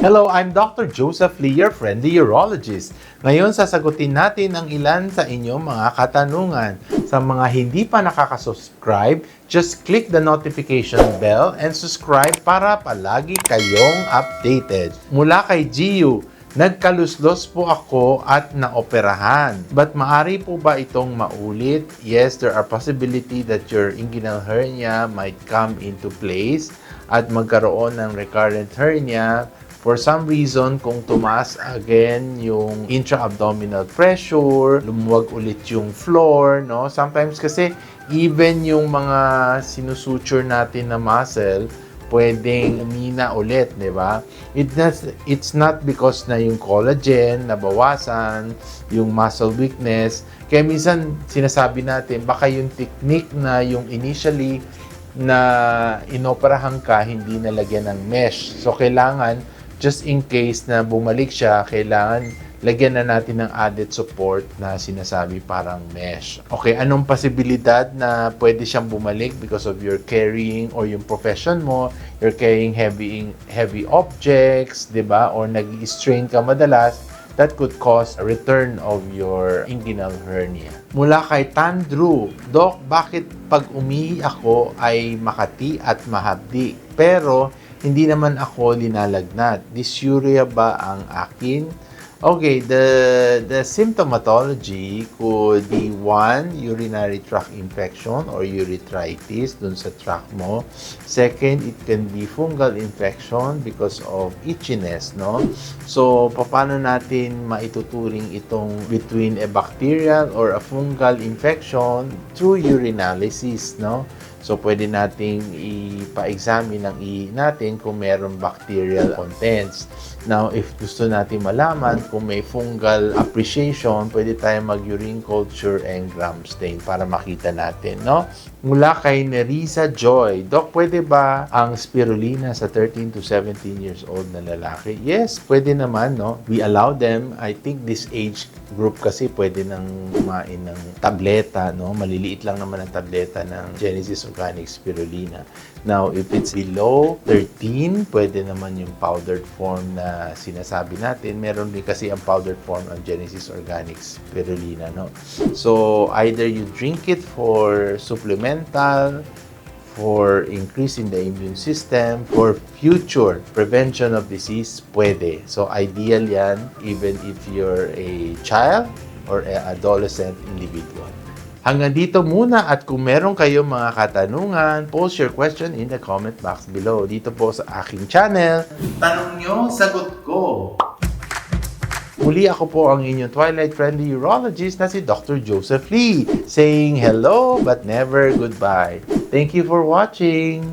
Hello, I'm Dr. Joseph Lee, your friendly urologist. Ngayon, sasagutin natin ang ilan sa inyong mga katanungan. Sa mga hindi pa nakakasubscribe, just click the notification bell and subscribe para palagi kayong updated. Mula kay Giu, nagkaluslos po ako at naoperahan. But maari po ba itong maulit? Yes, there are possibility that your inguinal hernia might come into place at magkaroon ng recurrent hernia. For some reason, kung tumaas again yung intra-abdominal pressure, lumuwag ulit yung floor, no? Sometimes kasi even yung mga sinusuture natin na muscle, pwedeng umina ulit, di ba? It's not because na yung collagen nabawasan, yung muscle weakness. Kaya minsan sinasabi natin, baka yung technique na yung initially na inoperahan ka, hindi nalagyan ng mesh. So, kailangan just in case na bumalik siya, kailangan lagyan na natin ng added support na sinasabi parang mesh. Okay, anong posibilidad na pwede siyang bumalik because of your carrying or yung profession mo, you're carrying heavy objects, di ba? Or nag-strain ka madalas, that could cause a return of your inguinal hernia. Mula kay Tandrew, Doc, bakit pag umihi ako ay makati at mahapdi? Pero hindi naman ako linalagnat. Dysuria ba ang akin? Okay, the symptomatology could be one, urinary tract infection or urethritis dun sa tract mo. Second, it can be fungal infection because of itchiness, no? So, paano natin maituturing itong between a bacterial or a fungal infection through urinalysis, no? So, pwede nating ipa-examine ng ihi natin kung mayroong bacterial contents. Now, if gusto natin malaman kung may fungal appreciation, pwede tayong mag-urine culture and gram stain para makita natin, no? Mula kay Nerissa Joy, Doc, pwede ba ang spirulina sa 13 to 17 years old na lalaki? Yes, pwede naman, no? We allow them. I think this age group kasi pwede nang kumain ng tableta, no? Maliliit lang naman ang tableta ng Genesis Organic Spirulina. Now, if it's below 13, pwede naman yung powdered form na sinasabi natin. Meron din kasi ang powdered form ng Genesis Organic Spirulina, no? So, either you drink it for supplemental, for increasing the immune system, for future prevention of disease, pwede. So, ideal yan even if you're a child or an adolescent individual. Hanggang dito muna at kung meron kayong mga katanungan, post your question in the comment box below. Dito po sa aking channel. Tanong nyo, sagot ko. Muli ako po ang inyong Twilight-friendly urologist na si Dr. Joseph Lee, saying hello but never goodbye. Thank you for watching!